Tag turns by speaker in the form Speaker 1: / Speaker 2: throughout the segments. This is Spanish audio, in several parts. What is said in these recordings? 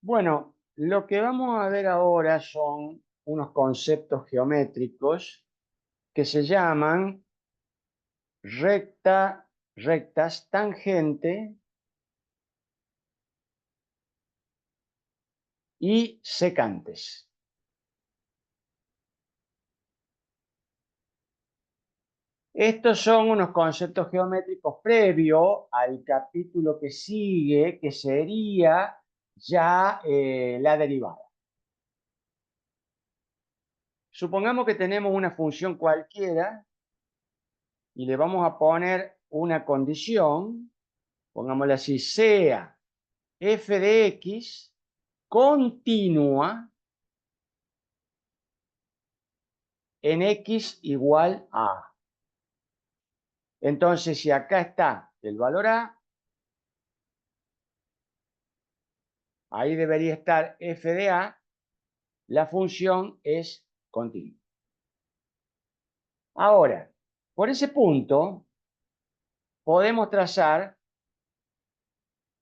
Speaker 1: Bueno, lo que vamos a ver ahora son unos conceptos geométricos que se llaman rectas tangente y secantes. Estos son unos conceptos geométricos previos al capítulo que sigue, que sería ya la derivada. Supongamos que tenemos una función cualquiera y le vamos a poner una condición, pongámosle así, sea f de x continua en x igual a. Entonces, si acá está el valor a, ahí debería estar f de a, la función es continua. Ahora, por ese punto, podemos trazar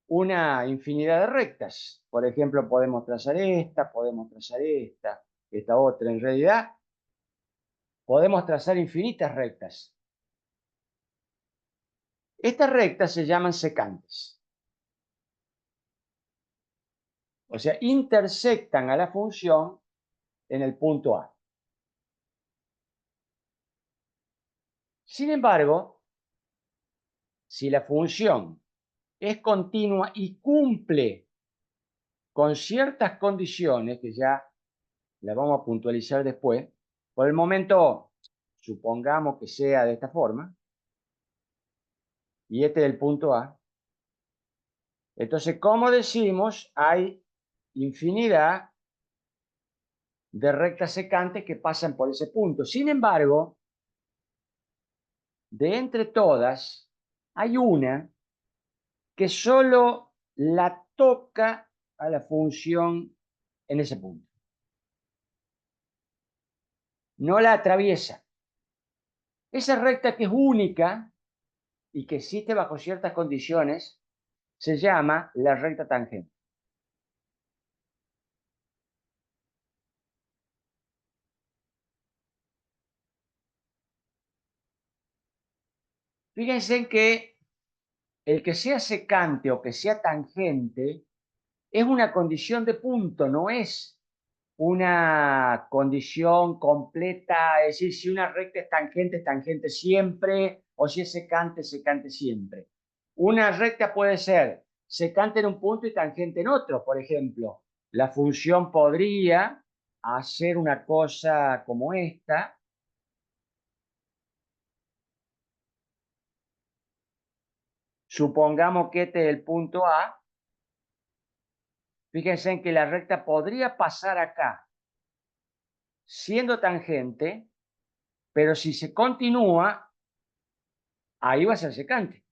Speaker 1: una infinidad de rectas. Por ejemplo, podemos trazar esta otra. En realidad, podemos trazar infinitas rectas. Estas rectas se llaman secantes. O sea, intersectan a la función en el punto A. Sin embargo, si la función es continua y cumple con ciertas condiciones, que ya las vamos a puntualizar después, por el momento, supongamos que sea de esta forma, y este es el punto A. Entonces, como decimos, hay infinidad de rectas secantes que pasan por ese punto. Sin embargo, de entre todas, hay una que solo la toca a la función en ese punto. No la atraviesa. Esa recta que es única y que existe bajo ciertas condiciones se llama la recta tangente. Fíjense en que el que sea secante o que sea tangente es una condición de punto, no es una condición completa, es decir, si una recta es tangente siempre, o si es secante, secante siempre. Una recta puede ser secante en un punto y tangente en otro. Por ejemplo, la función podría hacer una cosa como esta. Supongamos que este es el punto A. Fíjense en que la recta podría pasar acá siendo tangente, pero si se continúa, ahí va a ser secante,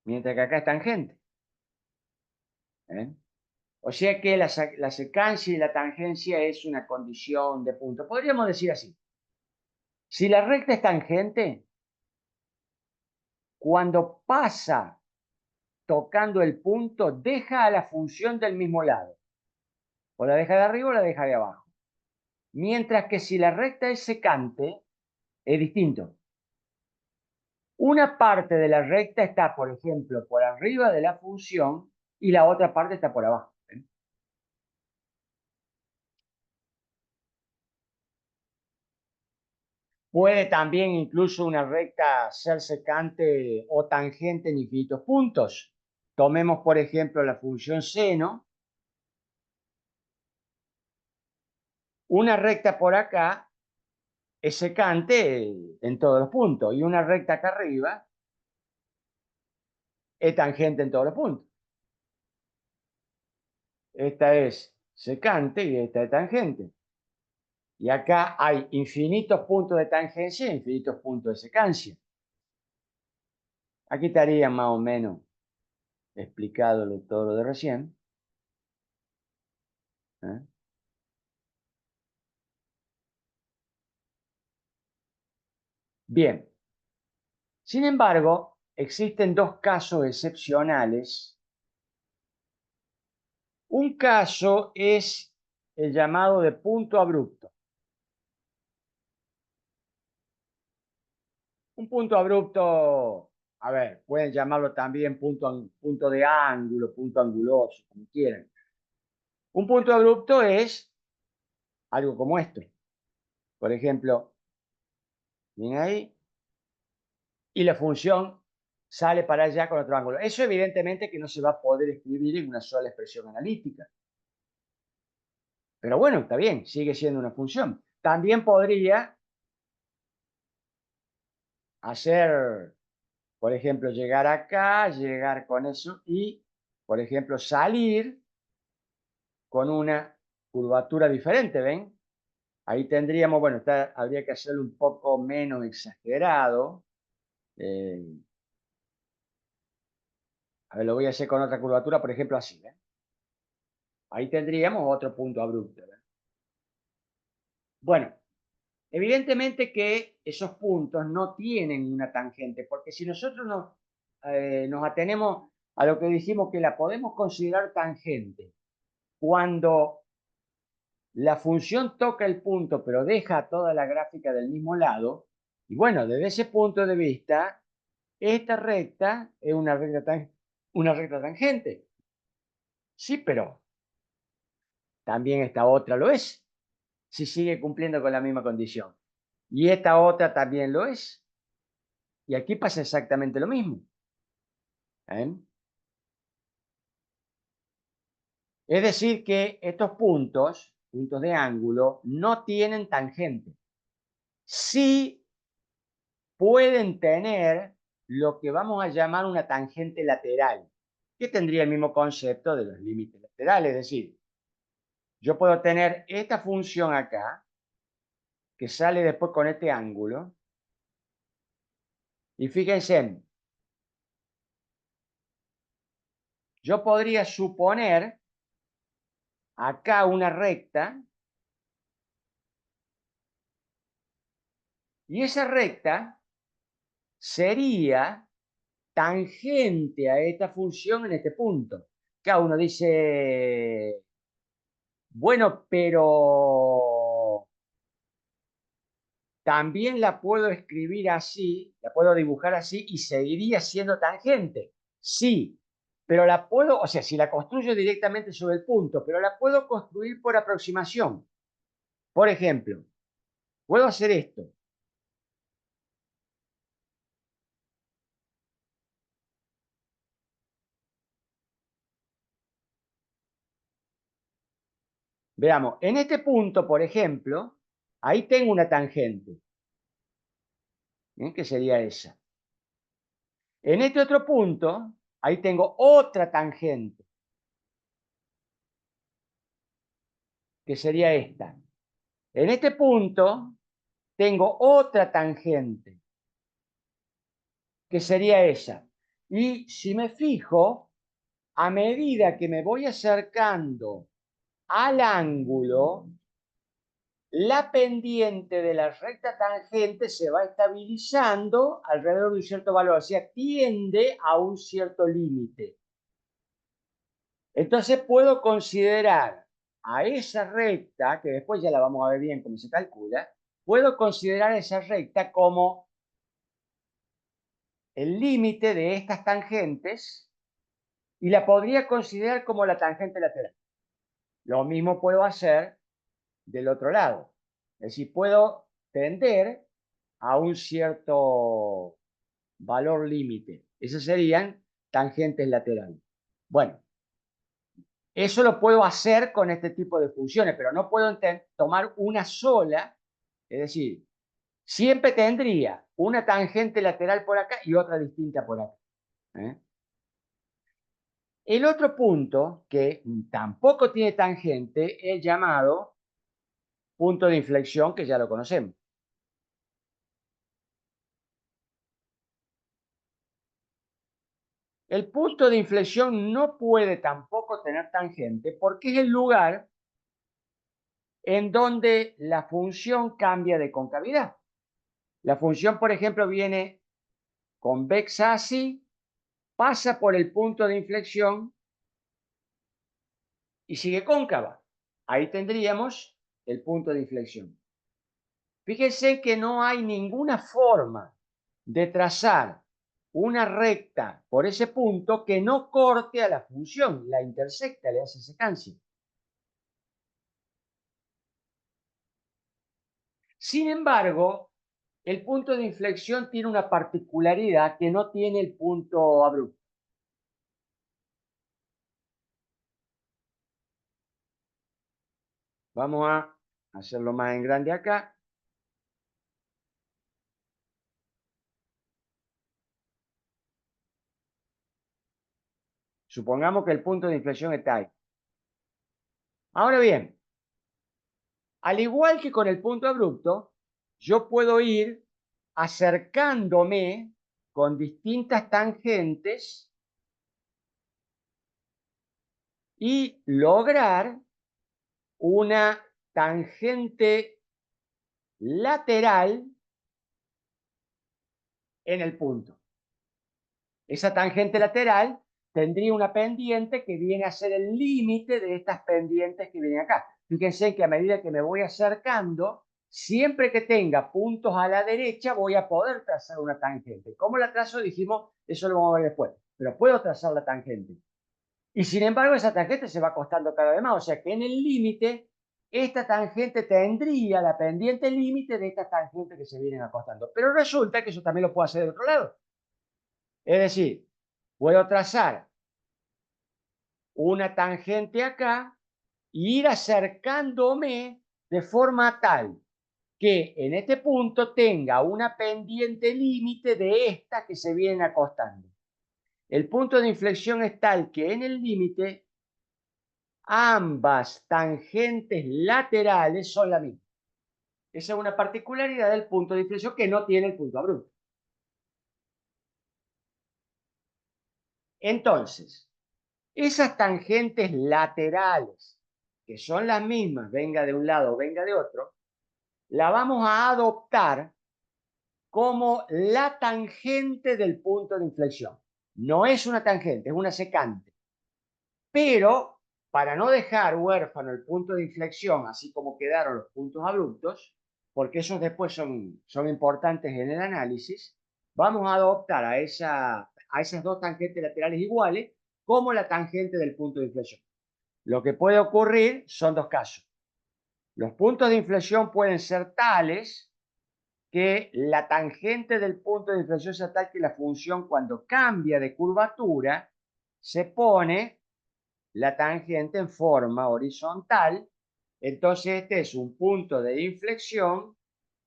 Speaker 1: mientras que acá es tangente. ¿Eh? O sea que la secancia y la tangencia es una condición de punto. Podríamos decir así. Si la recta es tangente, cuando pasa tocando el punto, deja a la función del mismo lado. O la deja de arriba o la deja de abajo. Mientras que si la recta es secante, es distinto. Una parte de la recta está, por ejemplo, por arriba de la función y la otra parte está por abajo. Puede también incluso una recta ser secante o tangente en infinitos puntos. Tomemos, por ejemplo, la función seno. Una recta por acá es secante en todos los puntos y una recta acá arriba es tangente en todos los puntos. Esta es secante y esta es tangente. Y acá hay infinitos puntos de tangencia e infinitos puntos de secancia. Aquí estaría más o menos explicado todo lo de recién. ¿Eh? Bien. Sin embargo, existen dos casos excepcionales Un caso es el llamado de punto abrupto. Un punto abrupto, a ver, pueden llamarlo también punto de ángulo, punto anguloso, como quieran. Un punto abrupto es algo como esto. Por ejemplo, miren ahí, y la función sale para allá con otro ángulo. Eso evidentemente que no se va a poder escribir en una sola expresión analítica. Pero bueno, está bien, sigue siendo una función. También podría hacer, por ejemplo, llegar acá, llegar con eso y, por ejemplo, salir con una curvatura diferente, ¿ven? Ahí tendríamos, bueno, habría que hacerlo un poco menos exagerado. eh, a ver, lo voy a hacer con otra curvatura, por ejemplo, así, ¿ven? Ahí tendríamos otro punto abrupto, ¿ven? Bueno, evidentemente que esos puntos no tienen una tangente, porque si nosotros nos atenemos a lo que dijimos que la podemos considerar tangente, cuando la función toca el punto pero deja toda la gráfica del mismo lado, y bueno, desde ese punto de vista, esta recta es una recta tangente. Sí, pero también esta otra lo es, si sigue cumpliendo con la misma condición. Y esta otra también lo es. Y aquí pasa exactamente lo mismo. ¿Eh? Es decir, que estos puntos de ángulo, no tienen tangente. Sí pueden tener lo que vamos a llamar una tangente lateral, que tendría el mismo concepto de los límites laterales. Es decir, yo puedo tener esta función acá, que sale después con este ángulo, y fíjense, yo podría suponer acá una recta, y esa recta sería tangente a esta función en este punto. Cada uno dice, bueno, pero también la puedo escribir así, la puedo dibujar así y seguiría siendo tangente. Sí, pero la puedo, o sea, si la construyo directamente sobre el punto, pero la puedo construir por aproximación. Por ejemplo, puedo hacer esto. Veamos, en este punto, por ejemplo, ahí tengo una tangente, ¿bien? Que sería esa. En este otro punto, ahí tengo otra tangente, que sería esta. En este punto, tengo otra tangente, que sería esa. Y si me fijo, a medida que me voy acercando al ángulo, la pendiente de la recta tangente se va estabilizando alrededor de un cierto valor, o sea, tiende a un cierto límite. Entonces puedo considerar a esa recta, que después ya la vamos a ver bien cómo se calcula, puedo considerar esa recta como el límite de estas tangentes y la podría considerar como la tangente lateral. Lo mismo puedo hacer del otro lado. Es decir, puedo tender a un cierto valor límite. Esos serían tangentes laterales. Bueno, eso lo puedo hacer con este tipo de funciones, pero no puedo tomar una sola, es decir, siempre tendría una tangente lateral por acá y otra distinta por acá. ¿Eh? El otro punto que tampoco tiene tangente es llamado punto de inflexión, que ya lo conocemos. El punto de inflexión no puede tampoco tener tangente porque es el lugar en donde la función cambia de concavidad. La función, por ejemplo, viene convexa así, pasa por el punto de inflexión y sigue cóncava. Ahí tendríamos el punto de inflexión. Fíjense que no hay ninguna forma de trazar una recta por ese punto que no corte a la función, la intersecta, le hace secancia. Sin embargo, el punto de inflexión tiene una particularidad que no tiene el punto abrupto. Vamos a hacerlo más en grande acá. Supongamos que el punto de inflexión está ahí. Ahora bien, al igual que con el punto abrupto, yo puedo ir acercándome con distintas tangentes y lograr una tangente lateral en el punto. Esa tangente lateral tendría una pendiente que viene a ser el límite de estas pendientes que vienen acá. Fíjense que a medida que me voy acercando, siempre que tenga puntos a la derecha, voy a poder trazar una tangente. ¿Cómo la trazo? Dijimos, eso lo vamos a ver después. Pero puedo trazar la tangente. Y sin embargo, esa tangente se va acostando cada vez más. O sea que en el límite, esta tangente tendría la pendiente límite de estas tangentes que se vienen acostando. Pero resulta que eso también lo puedo hacer del otro lado. Es decir, puedo trazar una tangente acá y ir acercándome de forma tal que en este punto tenga una pendiente límite de esta que se viene acostando. El punto de inflexión es tal que en el límite ambas tangentes laterales son la misma. Esa es una particularidad del punto de inflexión que no tiene el punto abrupto. Entonces, esas tangentes laterales, que son las mismas, venga de un lado o venga de otro, la vamos a adoptar como la tangente del punto de inflexión. No es una tangente, es una secante. Pero para no dejar huérfano el punto de inflexión, así como quedaron los puntos abruptos, porque esos después son importantes en el análisis, vamos a adoptar a esas dos tangentes laterales iguales como la tangente del punto de inflexión. Lo que puede ocurrir son dos casos. Los puntos de inflexión pueden ser tales que la tangente del punto de inflexión sea tal que la función cuando cambia de curvatura se pone la tangente en forma horizontal. Entonces este es un punto de inflexión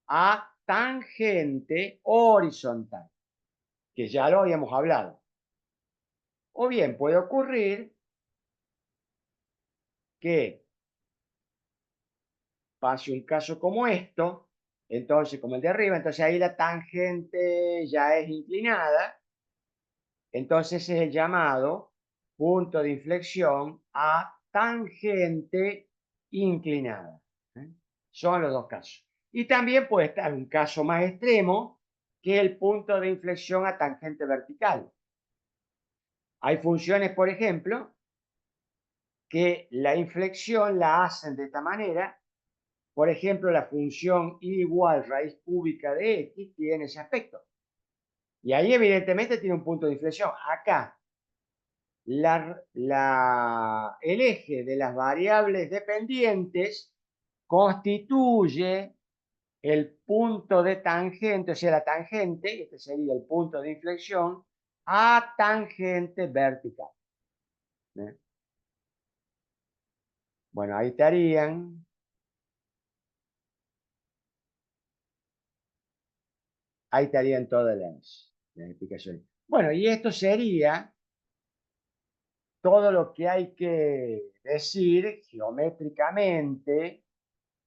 Speaker 1: a tangente horizontal, que ya lo habíamos hablado. O bien puede ocurrir que pase un caso como esto, entonces como el de arriba, entonces ahí la tangente ya es inclinada, entonces es el llamado punto de inflexión a tangente inclinada. ¿Eh? Son los dos casos. Y también puede estar un caso más extremo, que el punto de inflexión a tangente vertical. Hay funciones, por ejemplo, que la inflexión la hacen de esta manera. Por ejemplo, la función y igual raíz cúbica de x tiene ese aspecto. Y ahí evidentemente tiene un punto de inflexión. Acá, el eje de las variables dependientes constituye el punto de tangente, o sea, la tangente, este sería el punto de inflexión, a tangente vertical. ¿Eh? Bueno, ahí estarían todas las explicaciones. Bueno, y esto sería todo lo que hay que decir geométricamente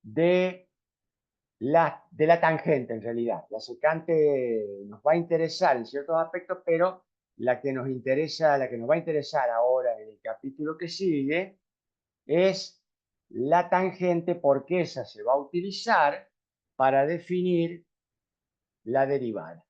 Speaker 1: de la tangente en realidad. La secante nos va a interesar en ciertos aspectos, pero la que nos interesa, la que nos va a interesar ahora en el capítulo que sigue es la tangente, porque esa se va a utilizar para definir la derivada.